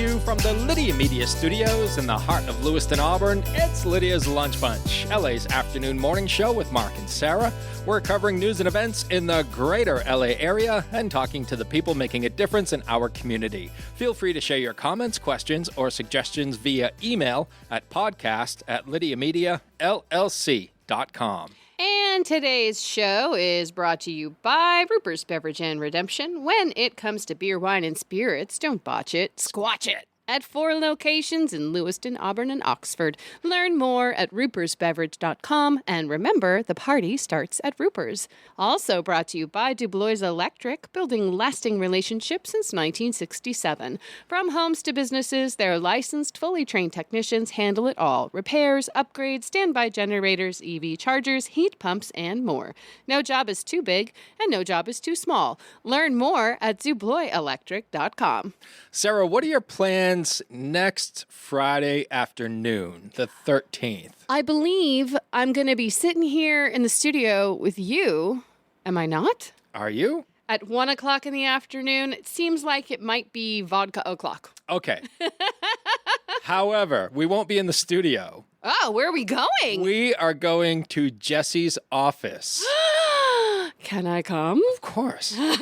you from the Lydia Media Studios in the heart of Lewiston, Auburn. It's Lydia's Lunch Bunch, LA's afternoon morning show with Mark and Sara. We're covering news and events in the greater LA area and talking to the people making a difference in our community. Feel free to share your comments, questions, or suggestions via email at podcast@lydiamediallc.com. And today's show is brought to you by Rupert's Beverage and Redemption. When it comes to beer, wine, and spirits, don't botch it, squatch it. At 4 locations in Lewiston, Auburn, and Oxford. Learn more at rupersbeverage.com. And remember, the party starts at Ruper's. Also brought to you by Dubois Electric, building lasting relationships since 1967. From homes to businesses, their licensed, fully trained technicians handle it all. Repairs, upgrades, standby generators, EV chargers, heat pumps, and more. No job is too big, and no job is too small. Learn more at duboiselectric.com. Sara, what are your plans next Friday afternoon, the 13th? I believe I'm going to be sitting here in the studio with you. Am I not? Are you? At 1 o'clock in the afternoon. It seems like it might be vodka o'clock. Okay. However, we won't be in the studio. Oh, where are we going? We are going to Jesse's office. Can I come? Of course. at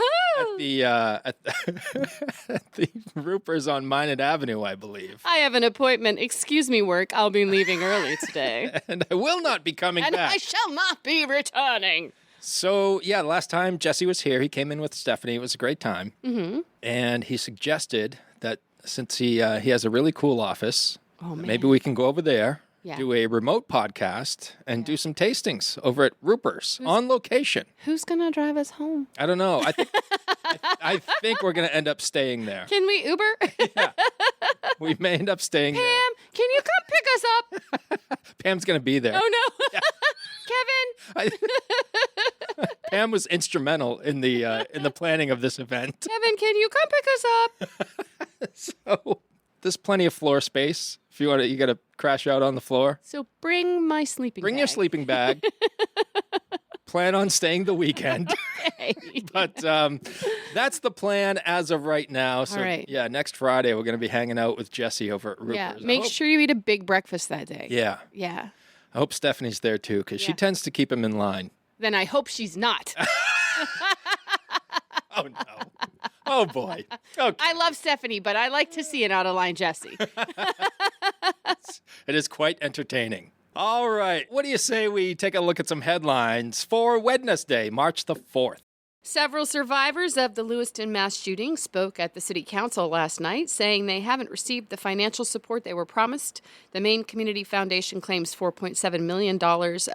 the Ruper's on Minot Avenue, I believe. I have an appointment. Excuse me, work. I'll be leaving early today. And I will not be coming and back. I shall not be returning. So, yeah, last time Jesse was here, he came in with Stephanie. It was a great time. Mm-hmm. And he suggested that since he has a really cool office, man. Maybe we can go over there. Yeah. Do a remote podcast and do some tastings over at Ruper's on location. Who's going to drive us home? I don't know. I think we're going to end up staying there. Can we Uber? Yeah. We may end up staying there. Pam, can you come pick us up? Pam's going to be there. Oh, no. Yeah. Kevin. Pam was instrumental in the planning of this event. Kevin, can you come pick us up? So there's plenty of floor space. If you want to, you got to crash out on the floor. So bring my sleeping bag. Bring your sleeping bag. Plan on staying the weekend. Okay. But that's the plan as of right now. So, all right. Yeah, next Friday we're going to be hanging out with Jesse over at Ruper's. Yeah, make sure you eat a big breakfast that day. Yeah. Yeah. I hope Stephanie's there too, because she tends to keep him in line. Then I hope she's not. Oh, no. Oh, boy. Okay. I love Stephanie, but I like to see an out-of-line Jesse. It is quite entertaining. All right. What do you say we take a look at some headlines for Wednesday, March the 4th? Several survivors of the Lewiston mass shooting spoke at the city council last night, saying they haven't received the financial support they were promised. The Maine Community Foundation claims $4.7 million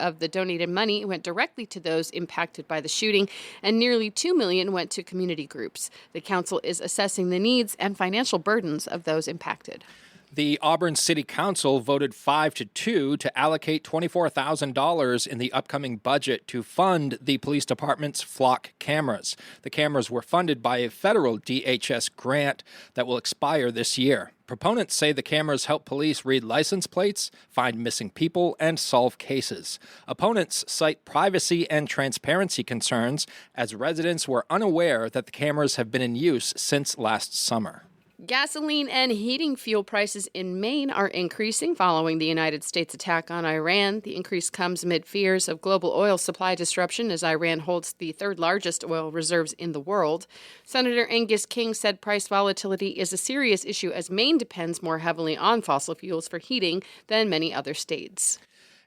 of the donated money went directly to those impacted by the shooting, and nearly $2 million went to community groups. The council is assessing the needs and financial burdens of those impacted. The Auburn City Council voted 5-2 to allocate $24,000 in the upcoming budget to fund the police department's flock cameras. The cameras were funded by a federal DHS grant that will expire this year. Proponents say the cameras help police read license plates, find missing people, and solve cases. Opponents cite privacy and transparency concerns, as residents were unaware that the cameras have been in use since last summer. Gasoline and heating fuel prices in Maine are increasing following the United States attack on Iran. The increase comes amid fears of global oil supply disruption as Iran holds the third largest oil reserves in the world. Senator Angus King said price volatility is a serious issue as Maine depends more heavily on fossil fuels for heating than many other states.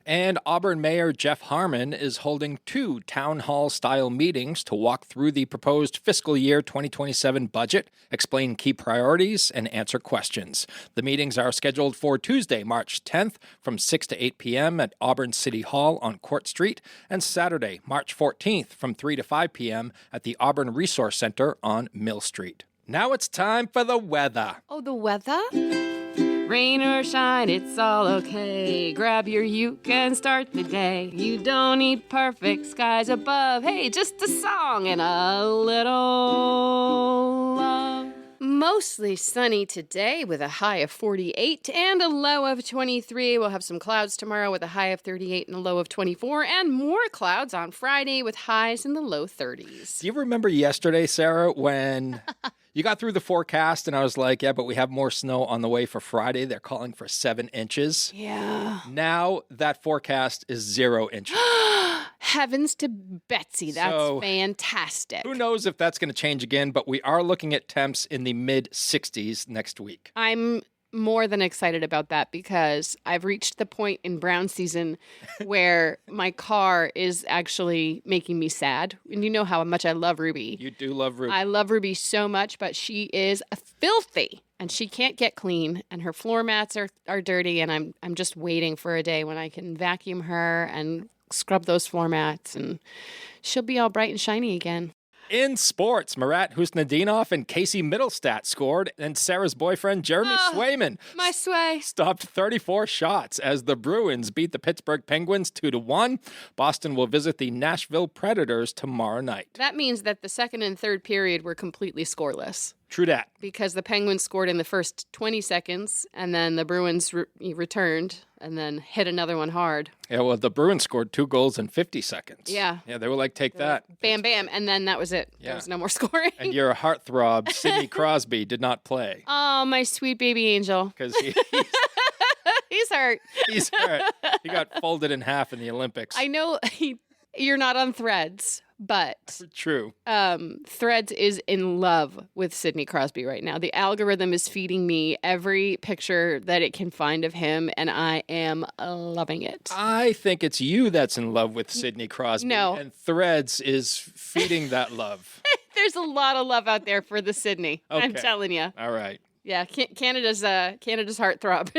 And Auburn Mayor Jeff Harmon is holding 2 town hall-style meetings to walk through the proposed fiscal year 2027 budget, explain key priorities, and answer questions. The meetings are scheduled for Tuesday, March 10th from 6 to 8 p.m. at Auburn City Hall on Court Street, and Saturday, March 14th from 3 to 5 p.m. at the Auburn Resource Center on Mill Street. Now it's time for the weather. Oh, the weather? Rain or shine, it's all okay. Grab your uke and start the day. You don't need perfect skies above. Hey, just a song and a little love. Mostly sunny today with a high of 48 and a low of 23. We'll have some clouds tomorrow with a high of 38 and a low of 24, and more clouds on Friday with highs in the low 30s. Do you remember yesterday, Sarah, when you got through the forecast and I was like, yeah, but we have more snow on the way for Friday. They're calling for 7 inches. Yeah. Now that forecast is 0 inches. Heavens to Betsy. That's fantastic. Who knows if that's going to change again, but we are looking at temps in the mid-60s next week. I'm more than excited about that because I've reached the point in brown season where my car is actually making me sad. And you know how much I love Ruby. You do love Ruby. I love Ruby so much, but she is filthy and she can't get clean and her floor mats are dirty, and I'm just waiting for a day when I can vacuum her and scrub those floor mats and she'll be all bright and shiny again. In sports, Marat Husnadinov and Casey Middlestat scored, and Sarah's boyfriend, Jeremy Swayman, My sway. stopped 34 shots as the Bruins beat the Pittsburgh Penguins 2-1. Boston will visit the Nashville Predators tomorrow night. That means that the second and third period were completely scoreless. True that. Because the Penguins scored in the first 20 seconds, and then the Bruins returned and then hit another one hard. Yeah, well, the Bruins scored 2 goals in 50 seconds. Yeah. Yeah, they were like, take that. Bam, bam. And then that was it. Yeah. There was no more scoring. And your heartthrob, Sidney Crosby, did not play. Oh, my sweet baby angel. Because He's hurt. he's hurt. He got folded in half in the Olympics. I know you're not on Threads, but True. Threads is in love with Sidney Crosby right now. The algorithm is feeding me every picture that it can find of him, and I am loving it. I think it's you that's in love with Sidney Crosby. No. And Threads is feeding that love. There's a lot of love out there for the Sidney. I'm Okay. telling you. All right. Yeah, Canada's heartthrob.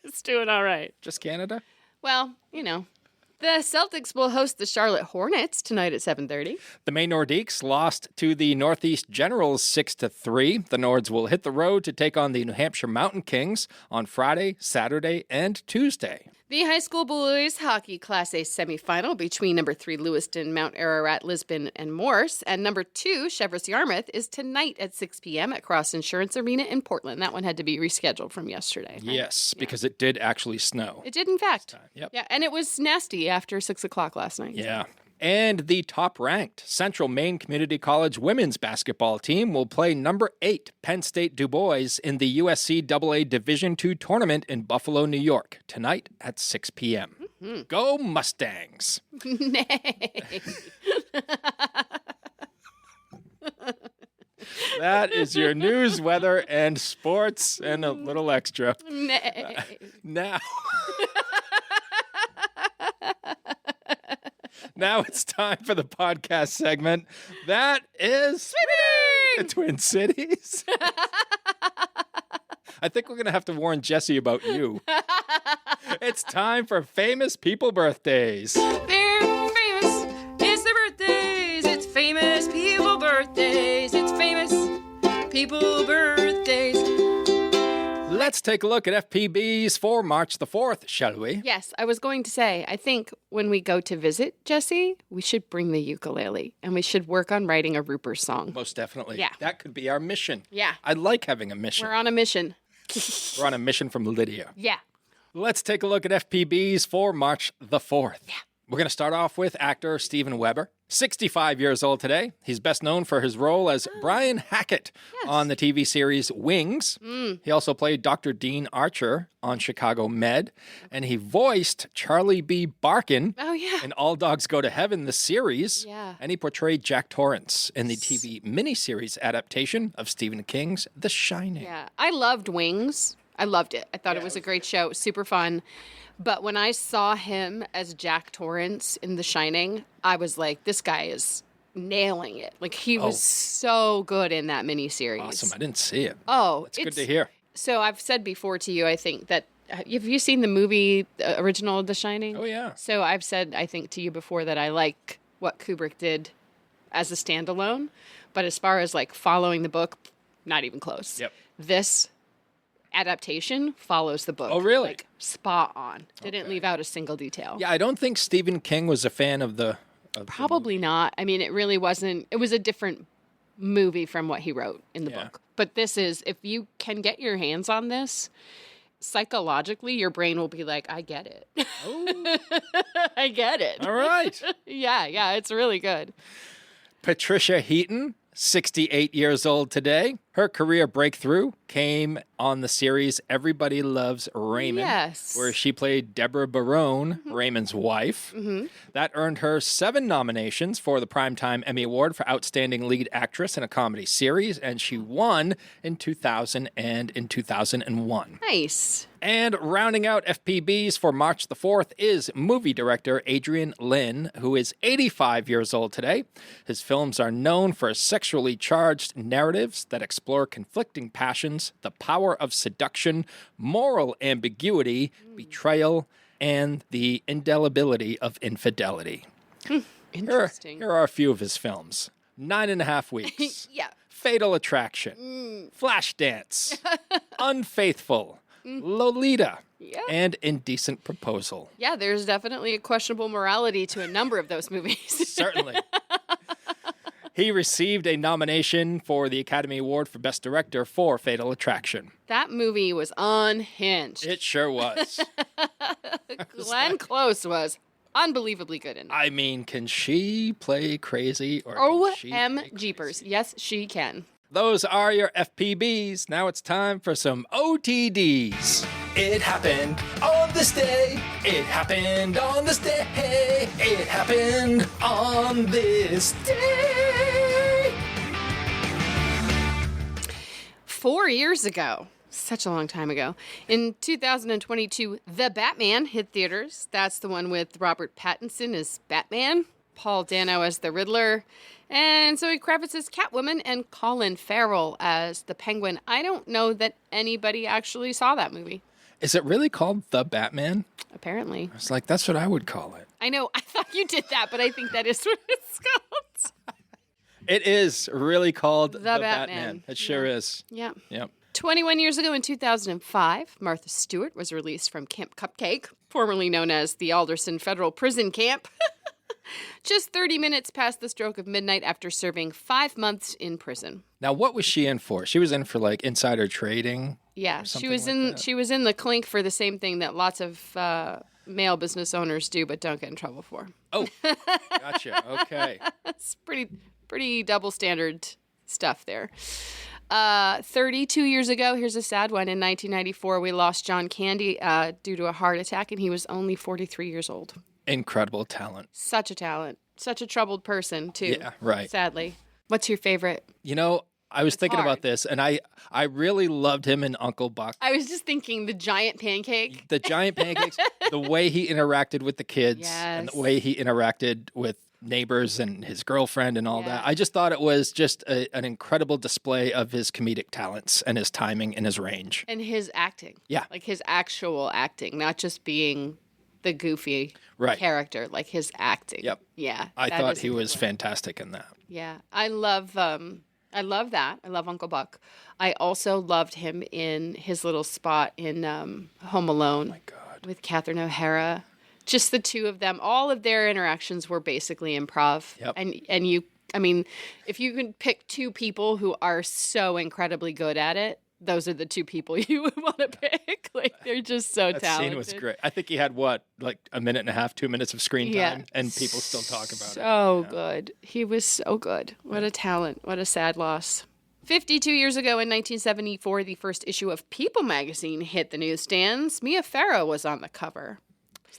It's doing all right. Just Canada? Well, the Celtics will host the Charlotte Hornets tonight at 7:30. The Maine Nordiques lost to the Northeast Generals 6-3. The Nords will hit the road to take on the New Hampshire Mountain Kings on Friday, Saturday, and Tuesday. The high school boys hockey Class A semifinal between number 3 Lewiston, Mount Ararat, Lisbon, and Morse, and number 2 Cheverus Yarmouth is tonight at 6 p.m. at Cross Insurance Arena in Portland. That one had to be rescheduled from yesterday. Right? Yes, because it did actually snow. It did, in fact. Yep. Yeah, and it was nasty after 6 o'clock last night. Yeah. And the top-ranked Central Maine Community College women's basketball team will play number 8 Penn State Du Bois in the USC AA Division II tournament in Buffalo, New York, tonight at 6 p.m. Mm-hmm. Go Mustangs! Nay. That is your news, weather, and sports, and a little extra. Nay. Now... Now it's time for the podcast segment. That is Sweeping! the Twin Cities. I think we're going to have to warn Jesse about you. It's time for famous people birthdays. They're famous. It's their birthdays. It's famous people birthdays. It's famous people birthdays. Let's take a look at FPBs for March the 4th, shall we? Yes, I was going to say, I think when we go to visit Jesse, we should bring the ukulele and we should work on writing a Rupert song. Most definitely. Yeah. That could be our mission. Yeah. I like having a mission. We're on a mission. We're on a mission from Lydia. Yeah. Let's take a look at FPBs for March the 4th. Yeah. We're going to start off with actor Steven Weber. 65 years old today. He's best known for his role as Brian Hackett on the TV series Wings. He also played Dr. Dean Archer on Chicago Med, and he voiced Charlie B. Barkin in All Dogs Go to Heaven, the series. Yeah. And he portrayed Jack Torrance in the TV miniseries adaptation of Stephen King's The Shining. Yeah. I loved Wings. I loved it. I thought it was a great show. It was super fun. But when I saw him as Jack Torrance in The Shining, I was like, this guy is nailing it. Like, he was so good in that miniseries. Awesome. I didn't see it. Oh, it's good to hear. So I've said before to you, I think that, have you seen the movie original The Shining? Oh, yeah. So I've said, I think to you before that I like what Kubrick did as a standalone. But as far as like following the book, not even close. Yep. This adaptation follows the book. Oh, really? Like, spot on. Didn't leave out a single detail. Yeah, I don't think Stephen King was a fan of the... Probably not. I mean, it really wasn't. It was a different movie from what he wrote in the Yeah. book. But this is, if you can get your hands on this, psychologically, your brain will be like, I get it. Oh. I get it. All right. Yeah, it's really good. Patricia Heaton, 68 years old today. Her career breakthrough came on the series Everybody Loves Raymond, Yes. where she played Deborah Barone, Raymond's wife. That earned her 7 nominations for the Primetime Emmy Award for Outstanding Lead Actress in a Comedy Series, and she won in 2000 and in 2001. Nice. And rounding out FPBs for March the 4th is movie director Adrian Lyne, who is 85 years old today. His films are known for sexually charged narratives that explore conflicting passions, the power of seduction, moral ambiguity, betrayal, and the indelibility of infidelity. Interesting. Here are a few of his films. 9.5 Weeks. Yeah. Fatal Attraction. Flashdance. Unfaithful. Lolita. Yeah. And Indecent Proposal. Yeah, there's definitely a questionable morality to a number of those movies. Certainly. He received a nomination for the Academy Award for Best Director for Fatal Attraction. That movie was unhinged. It sure was. Glenn Close was unbelievably good in it. I mean, can she play crazy? Or can she play Jeepers. crazy? Yes, she can. Those are your FPBs. Now it's time for some OTDs. It happened on this day. It happened on this day. It happened on this day. 4 years ago, such a long time ago, in 2022, The Batman hit theaters. That's the one with Robert Pattinson as Batman, Paul Dano as the Riddler, and Zoe Kravitz as Catwoman, and Colin Farrell as the Penguin. I don't know that anybody actually saw that movie. Is it really called The Batman? Apparently. It's like, that's what I would call it. I know, I thought you did that, but I think that is what it's called. It is really called The Batman. Batman. It sure is. Yeah. Yep. 21 years ago in 2005, Martha Stewart was released from Camp Cupcake, formerly known as the Alderson Federal Prison Camp, just 30 minutes past the stroke of midnight after serving 5 months in prison. Now, what was she in for? She was in for, like, insider trading? Yeah, she something was like in that. she was in the clink for the same thing that lots of male business owners do but don't get in trouble for. Oh, gotcha. Okay. It's pretty double standard stuff there. 32 years ago, here's a sad one. In 1994, we lost John Candy due to a heart attack, and he was only 43 years old. Incredible talent. Such a talent. Such a troubled person, too. Yeah, right. Sadly. What's your favorite? You know, I was thinking hard. about this, and I really loved him in Uncle Buck. I was just thinking the giant pancake. The giant pancakes, the way he interacted with the kids, and the Yes. way he interacted with neighbors and his girlfriend and all Yeah. that. I just thought it was just an incredible display of his comedic talents and his timing and his range. And his acting. Yeah. Like his actual acting, not just being the goofy Right. character, like his acting. Yep. Yeah. I that thought is he was incredible. fantastic in that. Yeah. I love that. I love Uncle Buck. I also loved him in his little spot in Home Alone My God. with Catherine O'Hara. Just the two of them. All of their interactions were basically improv. Yep. And you, I mean, if you can pick two people who are so incredibly good at it, those are the two people you would want to pick. Like, they're just so That talented. scene was great. I think he had, like a minute and a half, 2 minutes of screen time, Yeah. and people still talk about it. So good. He was so good. What a talent. What a sad loss. 52 years ago in 1974, the first issue of People magazine hit the newsstands. Mia Farrow was on the cover.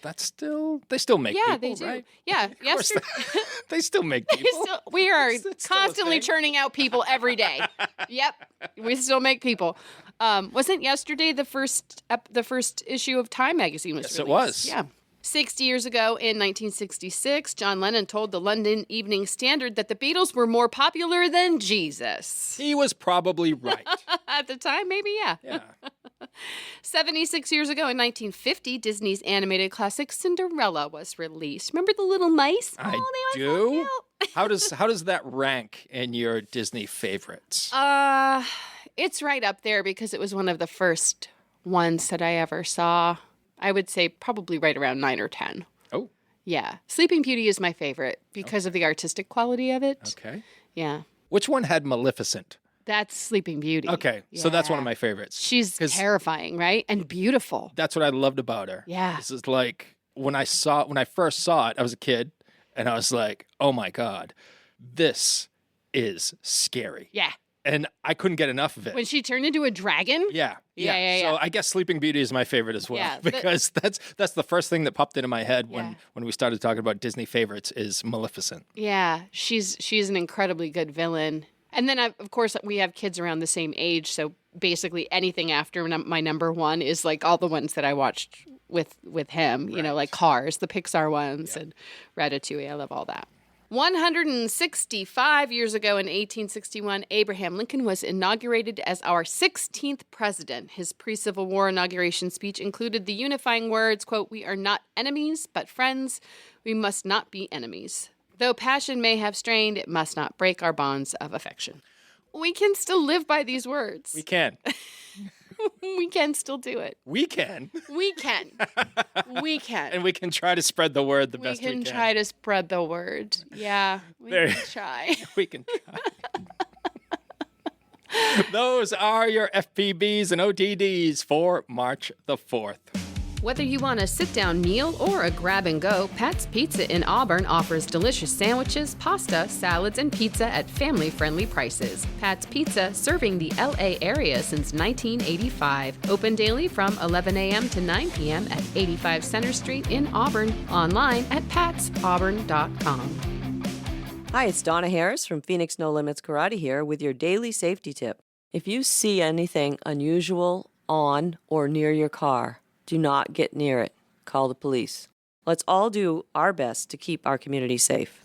That's still, they still make Yeah, people, they do. right? Yeah, Of course yesterday. they still make people. We are It's still a constantly thing. churning out people every day. Yep, we still make people. Wasn't yesterday the first issue of Time magazine was Yes, it released? was. Yeah. 60 years ago in 1966, John Lennon told the London Evening Standard that the Beatles were more popular than Jesus. He was probably right. At the time, maybe, yeah. Yeah. 76 years ago in 1950, Disney's animated classic Cinderella was released. Remember the little mice? I they were so do. cute. How does that rank in your Disney favorites? It's right up there because it was one of the first ones that I ever saw. I would say probably right around 9 or 10. Oh, Yeah. Sleeping Beauty is my favorite because of the artistic quality of it. okay. Yeah. Which one had Maleficent? That's Sleeping Beauty. Okay, so that's one of Yeah. my favorites. She's 'Cause terrifying, right? And beautiful. That's what I loved about her. Yeah. This is like when I first saw it, I was a kid, and I was like, "Oh my god, this is scary." Yeah. And I couldn't get enough of it. When she turned into a dragon? Yeah. Yeah. So I guess Sleeping Beauty is my favorite as well. Yeah, because that's the first thing that popped into my head Yeah. when we started talking about Disney favorites is Maleficent. Yeah, she's an incredibly good villain. And then, of course, we have kids around the same age, so basically anything after my number one is like all the ones that I watched with him, you know, like Cars, the Pixar ones, and Ratatouille. I love all that. 165 years ago in 1861, Abraham Lincoln was inaugurated as our 16th president. His pre-Civil War inauguration speech included the unifying words, quote, "We are not enemies, but friends. We must not be enemies. Though passion may have strained, it must not break our bonds of affection." We can still live by these words. We can. We can still do it. We can. We can. We can. And we can try to spread the word the best we can. We can try to spread the word. Yeah, we can try. We can try. Those are your FPBs and OTDs for March the 4th. Whether you want a sit-down meal or a grab-and-go, Pat's Pizza in Auburn offers delicious sandwiches, pasta, salads, and pizza at family-friendly prices. Pat's Pizza, serving the L.A. area since 1985. Open daily from 11 a.m. to 9 p.m. at 85 Center Street in Auburn. Online at patsauburn.com. Hi, it's Donna Harris from Phoenix No Limits Karate here with your daily safety tip. If you see anything unusual on or near your car, do not get near it. Call the police. Let's all do our best to keep our community safe.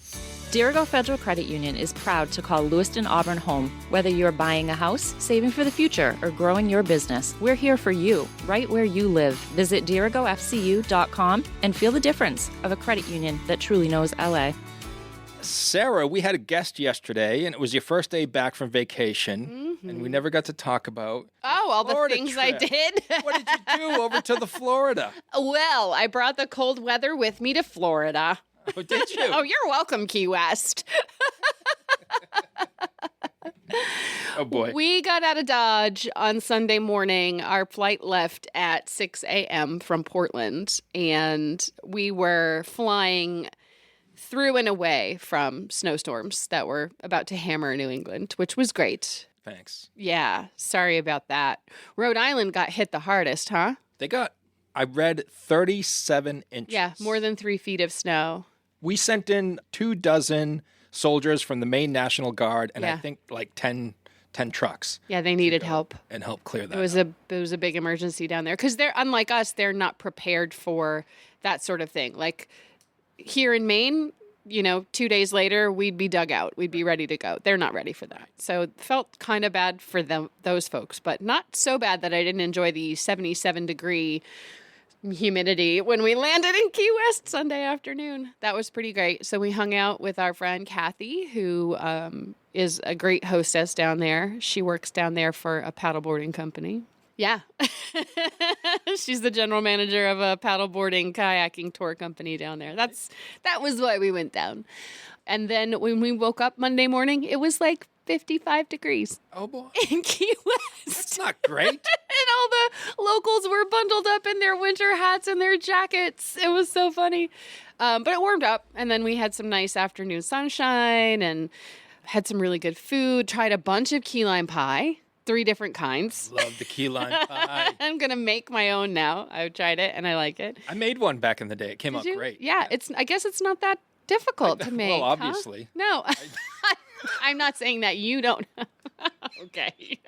Dirigo Federal Credit Union is proud to call Lewiston Auburn home. Whether you're buying a house, saving for the future, or growing your business, we're here for you, right where you live. Visit dirigofcu.com and feel the difference of a credit union that truly knows LA. Sarah, we had a guest yesterday, and it was your first day back from vacation, and we never got to talk about all the Florida things trip. I did. What did you do over to the Florida? Well, I brought the cold weather with me to Florida. Oh, did you? Oh, you're welcome, Key West. Oh, boy. We got out of Dodge on Sunday morning. Our flight left at 6 a.m. from Portland, and we were flying through and away from snowstorms that were about to hammer New England, which was great. Thanks. Yeah, sorry about that. Rhode Island got hit the hardest, huh? They got, I read, 37 inches. Yeah, more than 3 feet of snow. We sent in 24 soldiers from the Maine National Guard, and I Yeah. think like 10 trucks. Yeah, they needed help. And help clear that It was up. a big emergency down there because they're unlike us. They're not prepared for that sort of thing. Like here in Maine, 2 days later we'd be dug out. We'd be ready to go. They're not ready for that. So it felt kind of bad for those folks, but not so bad that I didn't enjoy the 77-degree humidity when we landed in Key West Sunday afternoon. That was pretty great. So we hung out with our friend Kathy, who is a great hostess down there. She works down there for a paddleboarding company. Yeah. She's the general manager of a paddleboarding kayaking tour company down there. That was why we went down. And then when we woke up Monday morning, it was like 55 degrees. Oh, boy. In Key West. That's not great. And all the locals were bundled up in their winter hats and their jackets. It was so funny. But it warmed up. And then we had some nice afternoon sunshine and had some really good food. Tried a bunch of key lime pie. 3 different kinds. Love the key lime pie. I'm going to make my own now. I've tried it and I like it. I made one back in the day. It came out great. Yeah, I guess it's not that difficult to make. Well, obviously. Huh? No. I'm not saying that you don't. Okay.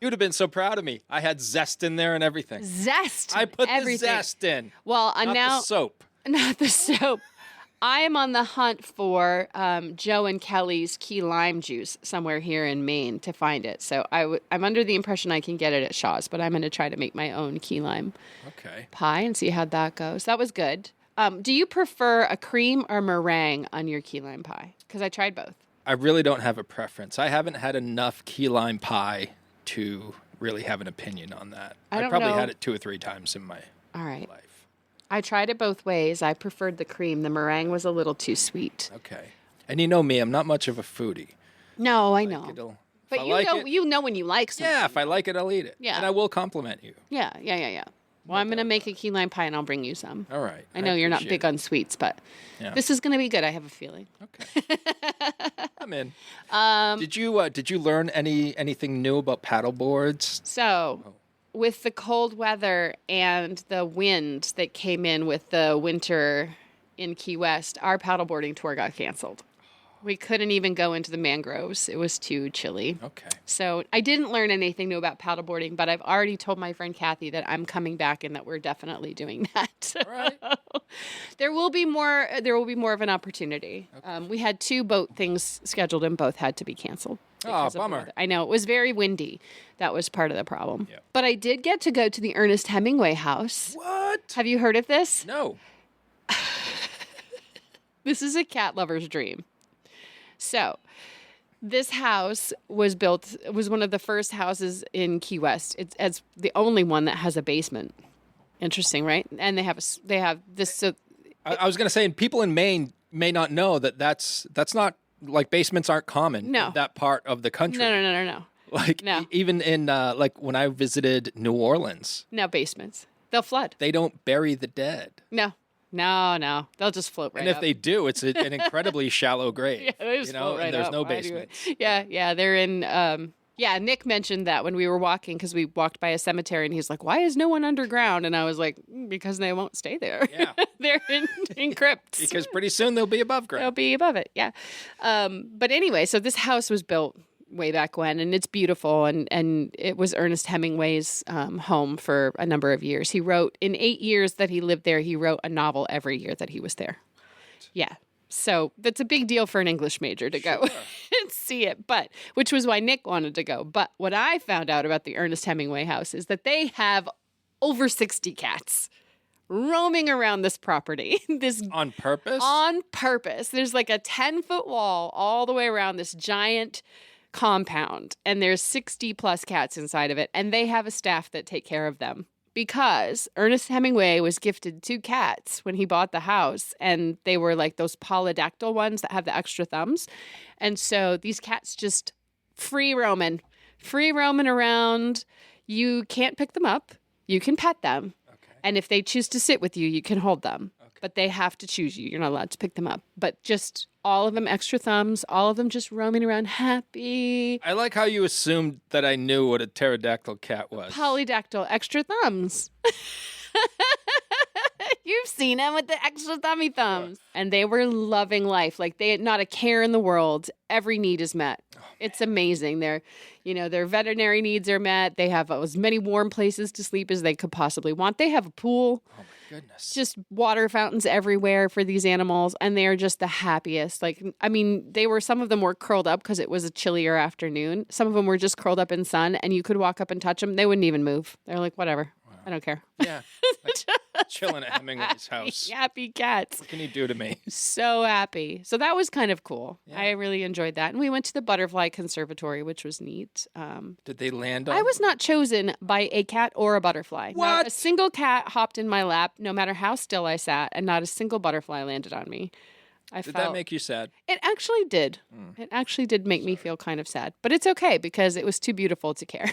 You'd have been so proud of me. I had zest in there and everything. Zest. I put everything. the zest in. Well, not now the soap. Not the soap. I am on the hunt for Joe and Kelly's key lime juice somewhere here in Maine to find it. So I'm under the impression I can get it at Shaw's, but I'm going to try to make my own key lime pie and see how that goes. That was good. Do you prefer a cream or meringue on your key lime pie? Because I tried both. I really don't have a preference. I haven't had enough key lime pie to really have an opinion on that. I probably had it 2 or 3 times in my life. I tried it both ways. I preferred the cream. The meringue was a little too sweet. Okay. And you know me, I'm not much of a foodie. No, I Like, know. But I you like know, it- you know when you like something. Yeah, if I like it, I'll eat it. Yeah. And I will compliment you. Yeah. Well, I'm going to make a key lime pie and I'll bring you some. All right. I know you're not appreciate big on sweets, but Yeah. this is going to be good. I have a feeling. Okay. I'm in. Did you learn anything new about paddle boards? So, with the cold weather and the wind that came in with the winter in Key West, our paddleboarding tour got canceled. We couldn't even go into the mangroves. It was too chilly. Okay. So I didn't learn anything new about paddleboarding, but I've already told my friend Kathy that I'm coming back and that we're definitely doing that. All right. There will be more. There will be more of an opportunity. We had 2 boat things scheduled and both had to be canceled. because of the bummer. weather. I know it was very windy. That was part of the problem. Yeah. But I did get to go to the Ernest Hemingway house. What? Have you heard of this? No. This is a cat lover's dream. So, this house was built, it was one of the first houses in Key West. It's the only one that has a basement. Interesting, right? And they have this. So I was going to say, and people in Maine may not know that's not, like, basements aren't common No. in that part of the country. no. Like, No. even in, like, when I visited New Orleans, No basements. They'll flood. they don't bury the dead. No. They'll just float right And if up. they do, it's an incredibly shallow grave. Yeah, they just float right and there's up. no Why do it? basement. Yeah, they're in. Nick mentioned that when we were walking, because we walked by a cemetery, and he's like, "Why is no one underground?" And I was like, "Because they won't stay there. Yeah. They're in crypts. Because pretty soon they'll be above They'll ground. be above it." Yeah. But anyway, so this house was built way back when, and it's beautiful, and it was Ernest Hemingway's home for a number of years. He wrote, in 8 years that he lived there, he wrote a novel every year that he was there. Yeah. So that's a big deal for an English major to go and see it, which was why Nick wanted to go. But what I found out about the Ernest Hemingway house is that they have over 60 cats roaming around this property. On purpose? On purpose. There's like a 10-foot wall all the way around this giant compound, and there's 60 plus cats inside of it, and they have a staff that take care of them. Because Ernest Hemingway was gifted 2 cats when he bought the house, and they were like those polydactyl ones that have the extra thumbs. And so these cats just free roaming around. You can't pick them up. You can pet them. Okay. And if they choose to sit with you, you can hold them. But they have to choose you. You're not allowed to pick them up. But just all of them extra thumbs, all of them just roaming around happy. I like how you assumed that I knew what a pterodactyl cat was. Polydactyl, extra thumbs. You've seen them with the extra thummy thumbs. And they were loving life. Like, they had not a care in the world. Every need is met. It's amazing. Their veterinary needs are met. They have as many warm places to sleep as they could possibly want. They have a pool. Oh, my goodness. Just water fountains everywhere for these animals, and they are just the happiest. Like, I mean, some of them were curled up because it was a chillier afternoon. Some of them were just curled up in sun, and you could walk up and touch them. They wouldn't even move. They're like, whatever. I don't care. Yeah. Like, chilling at Hemingway's house. Happy cats. What can you do to me? So happy. So that was kind of cool. Yeah. I really enjoyed that. And we went to the Butterfly Conservatory, which was neat. Did they land on? I was not chosen by a cat or a butterfly. Not What? a single cat hopped in my lap, no matter how still I sat, and not a single butterfly landed on me. Did that make you sad? It actually did. It actually did make me feel kind of sad. But it's okay because it was too beautiful to care.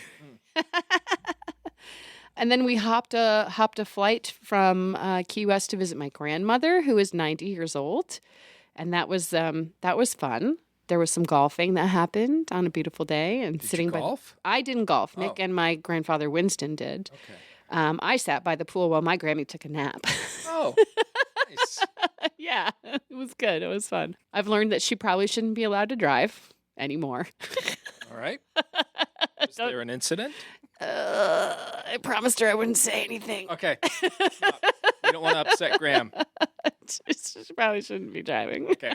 And then we hopped a flight from Key West to visit my grandmother, who is 90 years old. And that was fun. There was some golfing that happened on a beautiful day. And Did sitting you by golf? I didn't golf. Oh. Nick and my grandfather Winston did. Okay. I sat by the pool while my Grammy took a nap. Oh, nice. Yeah, it was good. It was fun. I've learned that she probably shouldn't be allowed to drive anymore. All right. Was there an incident? I promised her I wouldn't say anything. Okay. Stop. We don't want to upset Graham. She probably shouldn't be driving. Okay.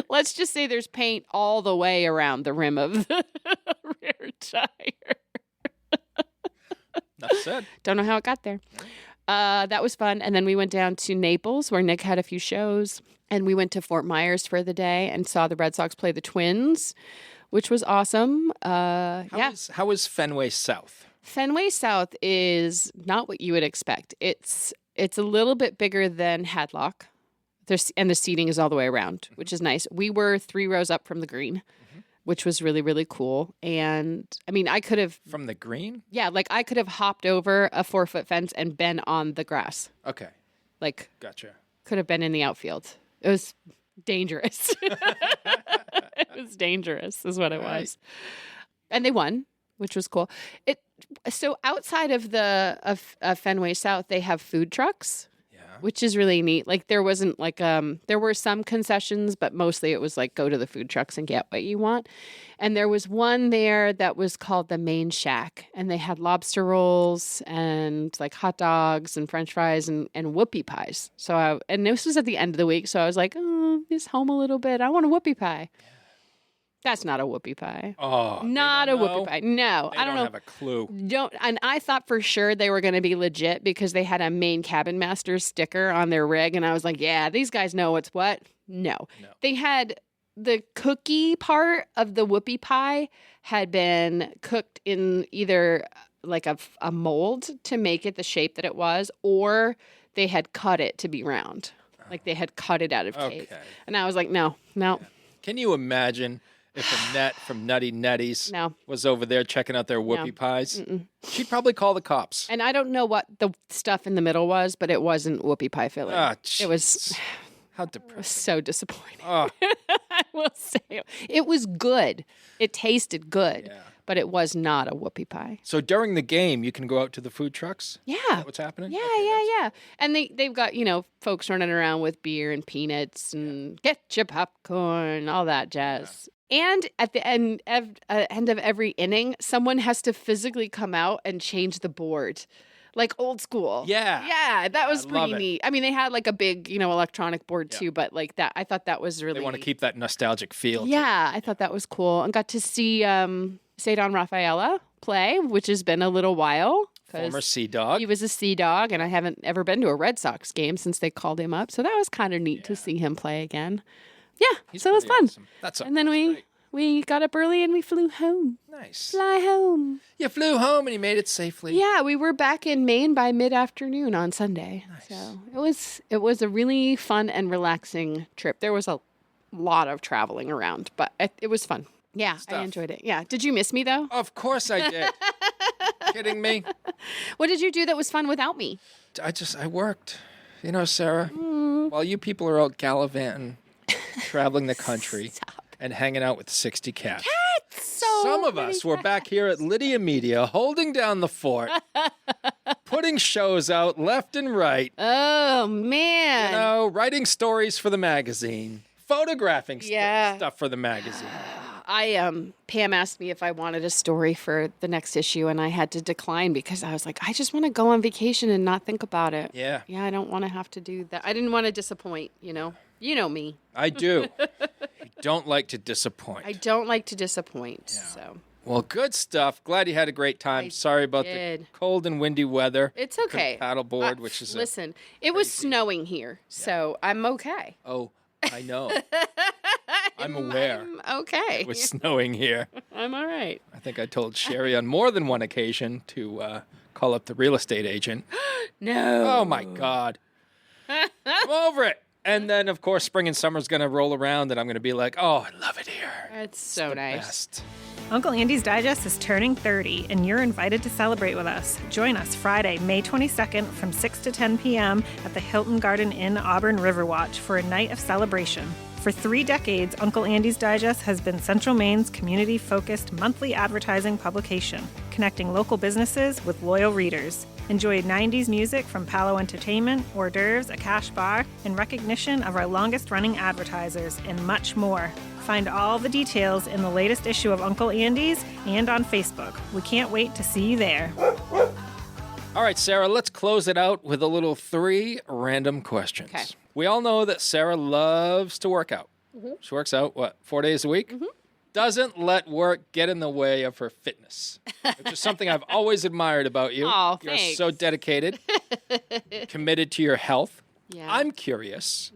Let's just say there's paint all the way around the rim of the rear tire. Enough said. Don't know how it got there. That was fun. And then we went down to Naples, where Nick had a few shows. And we went to Fort Myers for the day and saw the Red Sox play the Twins, which was awesome. How is Fenway South? Fenway South is not what you would expect. It's a little bit bigger than Hadlock. and the seating is all the way around, which is nice. We were 3 rows up from the green, which was really, really cool. And I mean, I could have... From the green? Yeah, like I could have hopped over a 4-foot fence and been on the grass. Okay. Like, Gotcha. could have been in the outfield. It was dangerous. It was dangerous is what it was. And they won, which was cool. So outside of Fenway South, they have food trucks. Which is really neat. Like there wasn't like there were some concessions, but mostly it was like go to the food trucks and get what you want. And there was one there that was called the Main Shack, and they had lobster rolls and like hot dogs and French fries and whoopie pies. And this was at the end of the week, so I was like, oh, miss home a little bit. I want a whoopie pie. That's not a whoopie pie. Oh, not a whoopie pie. No, I don't know. Have a clue. And I thought for sure they were going to be legit because they had a Maine Cabin Master sticker on their rig, and I was like, yeah, these guys know what's what. No. They had the cookie part of the whoopie pie had been cooked in either like a mold to make it the shape that it was, or they had cut it to be round. Like they had cut it out of cake. Okay. And I was like, no. Can you imagine if Annette from Nutty Netties was over there checking out their whoopie pies? She'd probably call the cops. And I don't know what the stuff in the middle was, but it wasn't whoopie pie filling. It was... How depressing. It was so disappointing. Oh. I will say. It was good. It tasted good, but it was not a whoopie pie. So during the game, you can go out to the food trucks? Yeah. Is that what's happening? Yeah, yeah. And they've got, folks running around with beer and peanuts and get your popcorn, all that jazz. And at the end of every inning, someone has to physically come out and change the board. Like old school. Yeah. Yeah, that was pretty love it. neat. I mean, they had like a big, electronic board too, but like that, I thought that was really... They want to keep that nostalgic feel. Yeah, I thought that was cool. And got to see Cedon Rafaela play, which has been a little while. Former Sea Dog. He was a Sea Dog, and I haven't ever been to a Red Sox game since they called him up. So that was kind of neat to see him play again. Yeah, so it was fun. Awesome. That's and then we got up early and we flew home. Nice. Fly home. You flew home and you made it safely. Yeah, we were back in Maine by mid-afternoon on Sunday. Nice. So it was a really fun and relaxing trip. There was a lot of traveling around, but it was fun. Yeah, I enjoyed it. Yeah. Did you miss me, though? Of course I did. Kidding me? What did you do that was fun without me? I worked. Sarah, while you people are out gallivanting, traveling the country, and hanging out with 60 cats. Some of us were back here at Lydia Media holding down the fort, putting shows out left and right. Oh, man. Writing stories for the magazine, photographing stuff for the magazine. Pam asked me if I wanted a story for the next issue, and I had to decline because I was like, I just want to go on vacation and not think about it. Yeah. Yeah, I don't want to have to do that. I didn't want to disappoint, You know me. I do. You don't like to disappoint. I don't like to disappoint, so. Well, good stuff. Glad you had a great time. Sorry about the cold and windy weather. It's okay. Paddleboard, which is listen, it was snowing here, so I'm okay. Oh, I know. I'm aware. I'm okay. It was snowing here. I'm all right. I think I told Sherry on more than one occasion to call up the real estate agent. No. Oh, my God. I'm over it. And then, of course, spring and summer's going to roll around, and I'm going to be like, oh, I love it here. It's so nice. Best. Uncle Andy's Digest is turning 30, and you're invited to celebrate with us. Join us Friday, May 22nd from 6 to 10 p.m. at the Hilton Garden Inn Auburn Riverwatch for a night of celebration. For 3 decades, Uncle Andy's Digest has been Central Maine's community-focused monthly advertising publication, connecting local businesses with loyal readers. Enjoy 90s music from Palo Entertainment, hors d'oeuvres, a cash bar, and recognition of our longest-running advertisers, and much more. Find all the details in the latest issue of Uncle Andy's and on Facebook. We can't wait to see you there. All right, Sarah, let's close it out with a little 3 random questions. Okay. We all know that Sarah loves to work out. Mm-hmm. She works out, 4 days a week? Mm-hmm. Doesn't let work get in the way of her fitness, which is something I've always admired about you. Oh, You're thanks. so dedicated, committed to your health. Yeah. I'm curious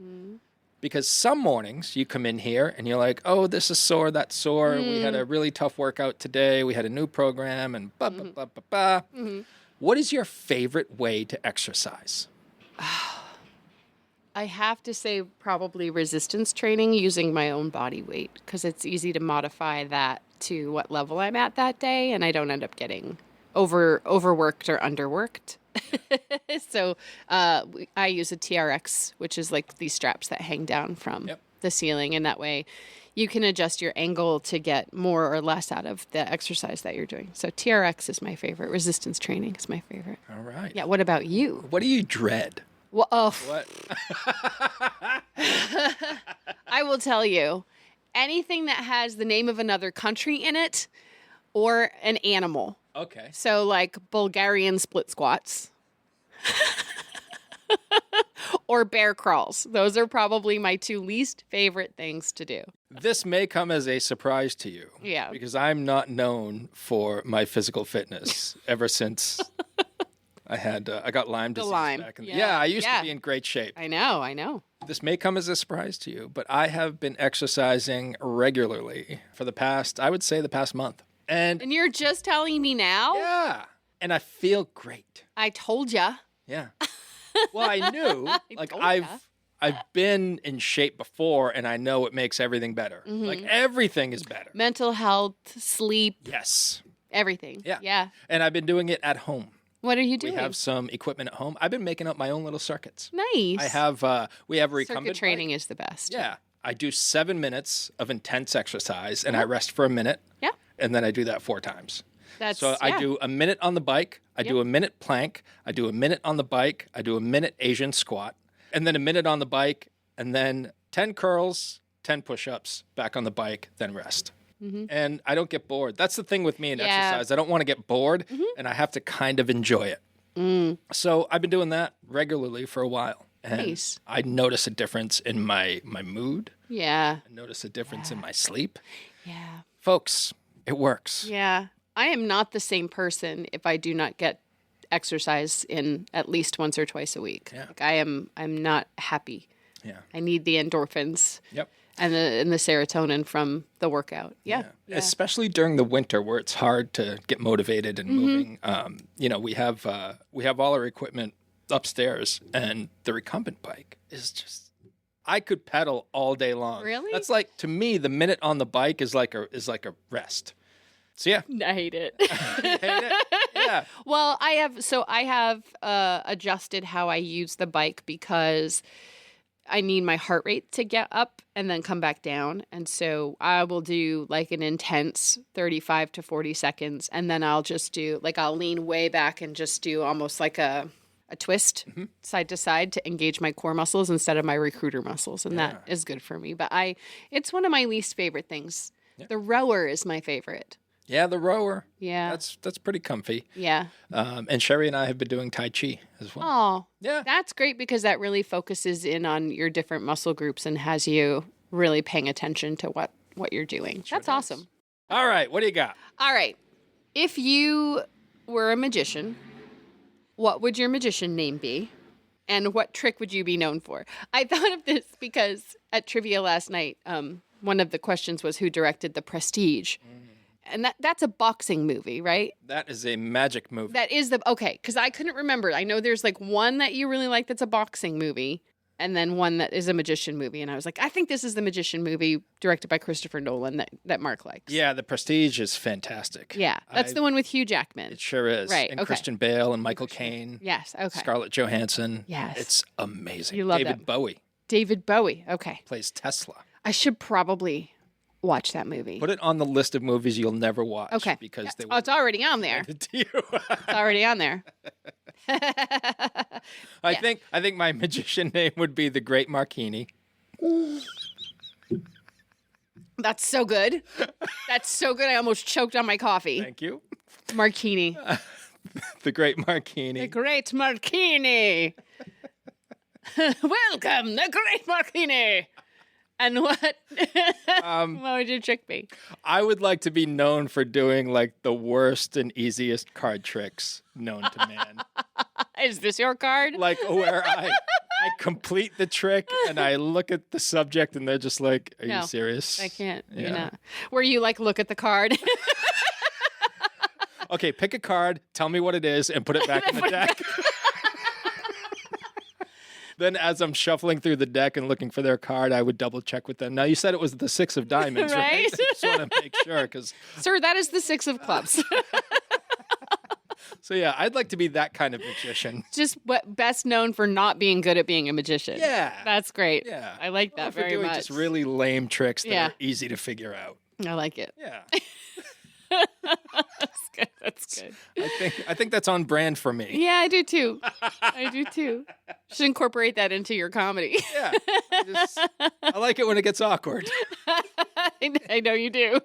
because some mornings you come in here and you're like, oh, this is sore, that's sore. We had a really tough workout today. We had a new program and blah, blah, blah, blah, blah. Mm-hmm. What is your favorite way to exercise? I have to say probably resistance training using my own body weight because it's easy to modify that to what level I'm at that day and I don't end up getting overworked or underworked. So I use a TRX, which is like these straps that hang down from the ceiling, and that way you can adjust your angle to get more or less out of the exercise that you're doing. So TRX is my favorite. Resistance training is my favorite. All right. Yeah, what about you? What do you dread? Well, What? I will tell you, anything that has the name of another country in it or an animal. Okay. So like Bulgarian split squats or bear crawls. Those are probably my two least favorite things to do. This may come as a surprise to you. Yeah. Because I'm not known for my physical fitness ever since I got Lyme disease Lyme. back in the... Yeah. Yeah, I used to be in great shape. I know. This may come as a surprise to you, but I have been exercising regularly for the past month. And And you're just telling me now? yeah, and I feel great. I told ya. Yeah. Well, I knew. told ya. I've been in shape before, and I know it makes everything better. Mm-hmm. Like everything is better. Mental health, sleep, Yes. everything. Yeah. Yeah. And I've been doing it at home. What are you We doing? have some equipment at home. I've been making up my own little circuits. Nice. I have we have a recumbent Circuit training bike. is the best. Yeah. I do 7 minutes of intense exercise, and I rest for a minute. Yeah. And then I do that 4 times. So I do a minute on the bike, I do a minute plank, I do a minute on the bike, I do a minute Asian squat, and then a minute on the bike, and then 10 curls, 10 push-ups, back on the bike, then rest. Mm-hmm. And I don't get bored. That's the thing with me in exercise. I don't want to get bored, and I have to kind of enjoy it. So I've been doing that regularly for a while. And Nice. I notice a difference in my mood. Yeah. I notice a difference in my sleep. Yeah. Folks, it works. Yeah. I am not the same person if I do not get exercise in at least once or twice a week. Yeah. Like I'm not happy. Yeah. I need the endorphins Yep. and the serotonin from the workout. Yeah. Especially during the winter where it's hard to get motivated and moving. We have all our equipment upstairs, and the recumbent bike is just, I could pedal all day long. Really? That's like, to me, the minute on the bike is like a rest. So yeah. I hate it. You hate it? Yeah. Well, I have adjusted how I use the bike because I need my heart rate to get up and then come back down. And so I will do like an intense 35 to 40 seconds. And then I'll just do I'll lean way back and just do almost like a twist side to side to engage my core muscles instead of my recruiter muscles. And that is good for me. But it's one of my least favorite things. Yeah. The rower is my favorite. Yeah, the rower. Yeah. That's pretty comfy. Yeah. And Sherry and I have been doing Tai Chi as well. Oh, Yeah. that's great because that really focuses in on your different muscle groups and has you really paying attention to what you're doing. That's awesome. All right, what do you got? All right. If you were a magician, what would your magician name be? And what trick would you be known for? I thought of this because at trivia last night, one of the questions was who directed The Prestige. And that's a boxing movie, right? That is a magic movie. That is okay, because I couldn't remember. I know there's like one that you really like that's a boxing movie, and then one that is a magician movie. And I was like, I think this is the magician movie directed by Christopher Nolan that Mark likes. Yeah, The Prestige is fantastic. Yeah, that's the one with Hugh Jackman. It sure is. Right, And okay. Christian Bale and Michael Caine. Yes, okay. Scarlett Johansson. Yes. It's amazing. You love David them. Bowie David Bowie. Okay. plays Tesla. I should probably watch that movie. Put it on the list of movies you'll never watch. Okay. Because they it's already on there. to you. It's already on there. I think my magician name would be the Great Markini. That's so good. That's so good. I almost choked on my coffee. Thank you. Markini. The Great Markini. The Great Markini. Welcome, the Great Markini. And what? What would your trick be? I would like to be known for doing like the worst and easiest card tricks known to man. Is this your card? Like where I complete the trick and I look at the subject and they're just like, "Are you serious?" I can't. Yeah. You're not. Where you like look at the card. Okay, pick a card, tell me what it is, and put it back in the deck. Then as I'm shuffling through the deck and looking for their card, I would double check with them. Now, you said it was the 6 of diamonds, right? Right? I just want to make sure because... Sir, that is the 6 of clubs. So, yeah, I'd like to be that kind of magician. Just what best known for not being good at being a magician. Yeah. That's great. Yeah. I like Well, that if we're very doing much. just really lame tricks that Yeah. are easy to figure out. I like it. Yeah. That's good. That's good. I think that's on brand for me. Yeah, I do too. I do too. Should incorporate that into your comedy. Yeah. I like it when it gets awkward. I know you do.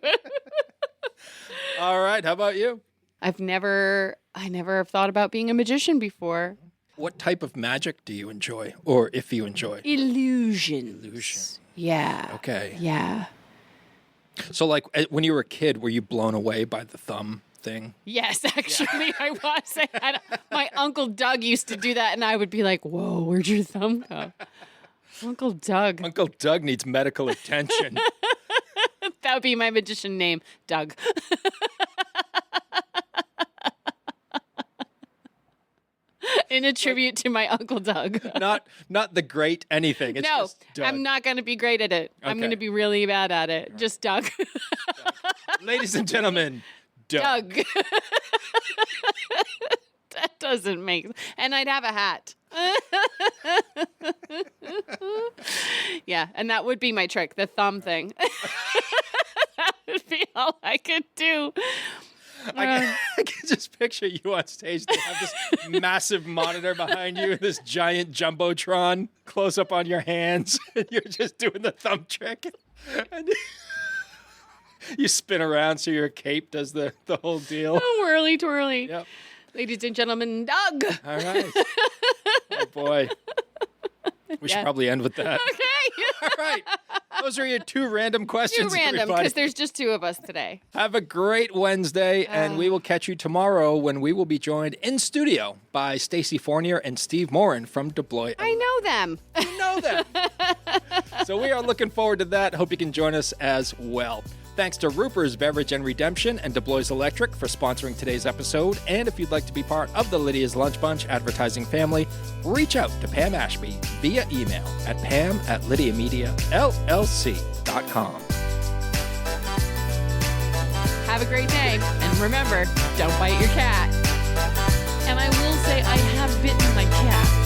All right. How about you? I never have thought about being a magician before. What type of magic do you enjoy? Or if you enjoy? Illusions. Illusion. Yeah. Okay. Yeah. So, like, when you were a kid, were you blown away by the thumb thing? Yes, actually, I was. My Uncle Doug used to do that, and I would be like, whoa, where'd your thumb go? Uncle Doug. Uncle Doug needs medical attention. That would be my magician name, Doug. In a tribute to my Uncle Doug. Not the great anything. It's No, just Doug. I'm not going to be great at it. I'm Okay. going to be really bad at it. Just Doug. Ladies and gentlemen, Doug. Doug. That doesn't make... And I'd have a hat. Yeah, and that would be my trick, the thumb thing. That would be all I could do. I can just picture you on stage. They have this massive monitor behind you, this giant jumbotron close up on your hands, and you're just doing the thumb trick. And you spin around so your cape does the whole deal. Oh, whirly twirly. Yep. Ladies and gentlemen, Doug. All right. Oh, boy. We should Yeah. probably end with that. Okay. All right. Those are your 2 random questions, Too random, everybody. because there's just 2 of us today. Have a great Wednesday, and we will catch you tomorrow when we will be joined in studio by Stacey Fournier and Steve Morin from Deploy. I know them. You know them. So we are looking forward to that. Hope you can join us as well. Thanks to Ruper's Beverage and Redemption and DeBlois Electric for sponsoring today's episode. And if you'd like to be part of the Lydia's Lunch Bunch advertising family, reach out to Pam Ashby via email at pam@lydiamediallc.com. Have a great day. And remember, don't bite your cat. And I will say I have bitten my cat.